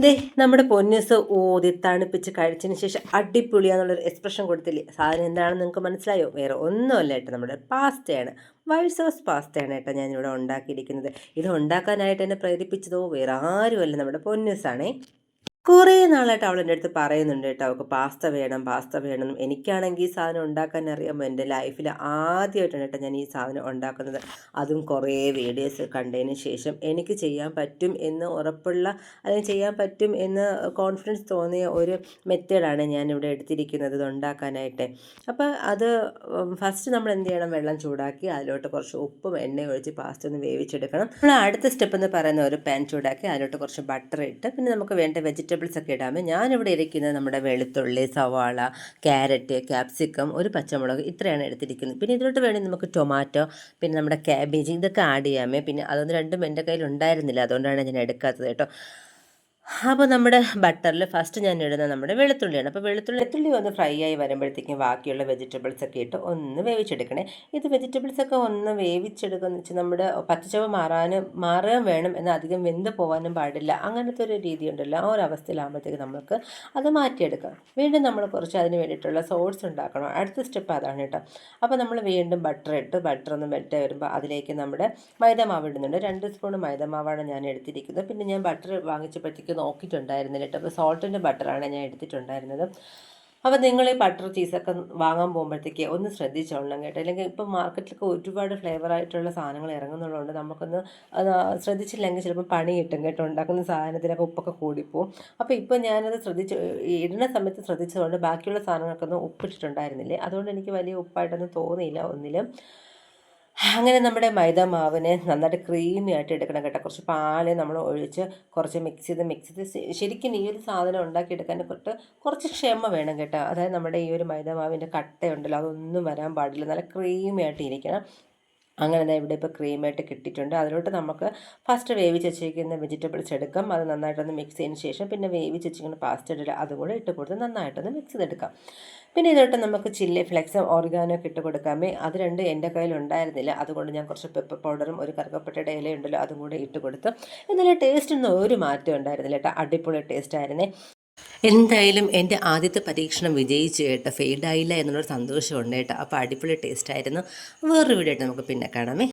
ദേ നമ്മുടെ പൊന്നൂസ് ഊതി തണുപ്പിച്ച് കഴിച്ചതിന് ശേഷം അടിപൊളിയാന്നുള്ളൊരു എക്സ്പ്രഷൻ കൊടുത്തില്ലേ. സാധനം എന്താണെന്ന് നിങ്ങൾക്ക് മനസ്സിലായോ? വേറെ ഒന്നുമല്ല കേട്ടോ, നമ്മുടെ പാസ്തയാണ്. വൈറ്റ് സോസ് പാസ്തയാണ് കേട്ടോ ഞാനിവിടെ ഉണ്ടാക്കിയിരിക്കുന്നത്. ഇത് ഉണ്ടാക്കാനായിട്ട് എന്നെ പ്രേരിപ്പിച്ചതോ വേറെ ആരുമല്ല, നമ്മുടെ പൊന്നൂസാണേ. കുറേ നാളായിട്ട് അവൾ എൻ്റെ അടുത്ത് പറയുന്നുണ്ട് കേട്ടോ, അവൾക്ക് പാസ്ത വേണം പാസ്ത വേണം. എനിക്കാണെങ്കിൽ ഈ സാധനം ഉണ്ടാക്കാൻ അറിയാമോ, എൻ്റെ ലൈഫിൽ ആദ്യമായിട്ടാണ് കേട്ടോ ഞാൻ ഈ സാധനം ഉണ്ടാക്കുന്നത്. അതും കുറേ വീഡിയോസ് കണ്ടതിന് ശേഷം എനിക്ക് ചെയ്യാൻ പറ്റും എന്ന് ഉറപ്പുള്ള, അല്ലെങ്കിൽ ചെയ്യാൻ പറ്റും എന്ന് കോൺഫിഡൻസ് തോന്നിയ ഒരു മെത്തേഡാണ് ഞാനിവിടെ എടുത്തിരിക്കുന്നത് ഇത് ഉണ്ടാക്കാനായിട്ട്. അപ്പോൾ അത് ഫസ്റ്റ് നമ്മൾ എന്ത് ചെയ്യണം, വെള്ളം ചൂടാക്കി അതിലോട്ട് കുറച്ച് ഉപ്പും എണ്ണയും ഒഴിച്ച് പാസ്ത ഒന്ന് വേവിച്ചെടുക്കണം. നമ്മൾ അടുത്ത സ്റ്റെപ്പ് എന്ന് പറയുന്ന ഒരു പാൻ ചൂടാക്കി അതിലോട്ട് കുറച്ച് ബട്ടർ ഇട്ട് പിന്നെ നമുക്ക് വേണ്ട വെജിറ്റബിൾസ് ഒക്കെ ഇടാമേ. ഞാനിവിടെ ഇരിക്കുന്നത് നമ്മുടെ വെളുത്തുള്ളി, സവാള, ക്യാരറ്റ്, ക്യാപ്സിക്കം, ഒരു പച്ചമുളക്, ഇത്രയാണ് എടുത്തിരിക്കുന്നത്. പിന്നെ ഇതിലോട്ട് വേണമെങ്കിൽ നമുക്ക് ടൊമാറ്റോ, പിന്നെ നമ്മുടെ ക്യാബേജ്, ഇതൊക്കെ ആഡ് ചെയ്യാമേ. പിന്നെ അതൊന്നും രണ്ടും എൻ്റെ കയ്യിൽ ഉണ്ടായിരുന്നില്ല, അതുകൊണ്ടാണ് ഞാൻ എടുക്കാത്തത് കേട്ടോ. അപ്പോൾ നമ്മുടെ ബട്ടറിൽ ഫസ്റ്റ് ഞാൻ ഇടുന്നത് നമ്മുടെ വെളുത്തുള്ളിയാണ്. അപ്പോൾ വെളുത്തുള്ളി ഒന്ന് ഫ്രൈ ആയി വരുമ്പോഴത്തേക്കും ബാക്കിയുള്ള വെജിറ്റബിൾസ് ഒക്കെ ഇട്ട് ഒന്ന് വേവിച്ചെടുക്കണേ. ഇത് വെജിറ്റബിൾസ് ഒക്കെ ഒന്ന് വേവിച്ചെടുക്കുക എന്ന് വെച്ചാൽ നമ്മുടെ പച്ചച്ചവ മാറാൻ വേണം, എന്നാൽ അധികം വെന്ത് പോകാനും പാടില്ല. അങ്ങനത്തെ ഒരു രീതി ഉണ്ടല്ലോ, ആ ഒരു അവസ്ഥയിലാകുമ്പോഴത്തേക്ക് നമുക്ക് അത് മാറ്റിയെടുക്കാം. വീണ്ടും നമ്മൾ കുറച്ച് അതിന് വേണ്ടിയിട്ടുള്ള സോസ് ഉണ്ടാക്കണം. അടുത്ത സ്റ്റെപ്പ് അതാണ് കേട്ടോ. അപ്പോൾ നമ്മൾ വീണ്ടും ബട്ടർ ഒന്ന് മെൽറ്റായി വരുമ്പോൾ അതിലേക്ക് നമ്മുടെ മൈദമാവ് ഇടുന്നുണ്ട്. 2 സ്പൂൺ മൈദമാവാണ് ഞാൻ എടുത്തിരിക്കുന്നത്. പിന്നെ ഞാൻ ബട്ടർ വാങ്ങിച്ചപ്പോഴത്തേക്ക് നോക്കിയിട്ടുണ്ടായിരുന്നില്ല കേട്ടോ. അപ്പോൾ സോൾട്ടിൻ്റെ ബട്ടറാണ് ഞാൻ എടുത്തിട്ടുണ്ടായിരുന്നത്. അപ്പോൾ നിങ്ങൾ ഈ ബട്ടർ ചീസൊക്കെ വാങ്ങാൻ പോകുമ്പോഴത്തേക്ക് ഒന്ന് ശ്രദ്ധിച്ചോളണം കേട്ടോ. അല്ലെങ്കിൽ ഇപ്പോൾ മാർക്കറ്റിലൊക്കെ ഒരുപാട് ഫ്ലേവറായിട്ടുള്ള സാധനങ്ങൾ ഇറങ്ങുന്നുള്ളതുകൊണ്ട് നമുക്കൊന്ന് ശ്രദ്ധിച്ചില്ലെങ്കിൽ ചിലപ്പോൾ പണി കിട്ടും കേട്ടോ. ഉണ്ടാക്കുന്ന സാധനത്തിനൊക്കെ ഉപ്പൊക്കെ കൂടിപ്പോവും. അപ്പോൾ ഇപ്പോൾ ഞാനത് ഇടുന്ന സമയത്ത് ശ്രദ്ധിച്ചതുകൊണ്ട് ബാക്കിയുള്ള സാധനങ്ങൾക്കൊന്നും ഉപ്പിട്ടിട്ടുണ്ടായിരുന്നില്ലേ, അതുകൊണ്ട് എനിക്ക് വലിയ ഉപ്പായിട്ടൊന്നും തോന്നിയില്ല ഒന്നിലും. അങ്ങനെ നമ്മുടെ മൈദ മാവിനെ നന്നായിട്ട് ക്രീമി ആയിട്ട് എടുക്കണം കേട്ടോ. കുറച്ച് പാല് നമ്മൾ ഒഴിച്ച് കുറച്ച് മിക്സ് ചെയ്ത് ശരിക്കും ഈ ഒരു സാധനം ഉണ്ടാക്കിയെടുക്കാൻ കുറച്ച് ക്ഷമ വേണം കേട്ടോ. അതായത് നമ്മുടെ ഈ ഒരു മൈദ മാവിൻ്റെ കട്ടയുണ്ടല്ലോ, അതൊന്നും വരാൻ പാടില്ല, നല്ല ക്രീമി ആയിട്ട് ഇരിക്കണം. അങ്ങനെ തന്നെ ഇവിടെ ഇപ്പോൾ ക്രീമായിട്ട് കിട്ടിയിട്ടുണ്ട്. അതിലോട്ട് നമുക്ക് ഫസ്റ്റ് വേവിച്ച് വെച്ചിരിക്കുന്ന വെജിറ്റബിൾസ് എടുക്കാം. അത് നന്നായിട്ടൊന്ന് മിക്സ് ചെയ്തതിന് ശേഷം പിന്നെ വേവിച്ച് വെച്ചിരിക്കുന്ന പാസ്ത ഇടില്ല, അതുകൂടെ ഇട്ട് കൊടുത്ത് നന്നായിട്ടൊന്ന് മിക്സ് ചെയ്തെടുക്കാം. പിന്നെ ഇതിലോട്ട് നമുക്ക് ചില്ലി ഫ്ലെക്സും ഓർഗാനോ ഒക്കെ ഇട്ട് കൊടുക്കാമേ. അത് രണ്ട് എൻ്റെ കയ്യിൽ ഉണ്ടായിരുന്നില്ല, അതുകൊണ്ട് ഞാൻ കുറച്ച് പെപ്പർ പൗഡറും ഒരു കറുകപ്പട്ടയുടെ ഇലയുണ്ടല്ലോ അതും കൂടെ ഇട്ട് കൊടുത്തു. എന്നാലും ടേസ്റ്റിനൊന്നും ഒരു മാറ്റം ഉണ്ടായിരുന്നില്ല കേട്ടോ, അടിപൊളി ടേസ്റ്റ് ആയിരുന്നേ. എന്തായാലും എൻ്റെ ആദ്യത്തെ പരീക്ഷണം വിജയിച്ചു കേട്ടോ, ഫെയിൽഡായില്ല എന്നുള്ളൊരു സന്തോഷമുണ്ട് കേട്ടോ. അപ്പോൾ അടിപൊളി ടേസ്റ്റ് ആയിരുന്നു. വേറൊരു വീഡിയോ ആയിട്ട് നമുക്ക് പിന്നെ കാണാമേ.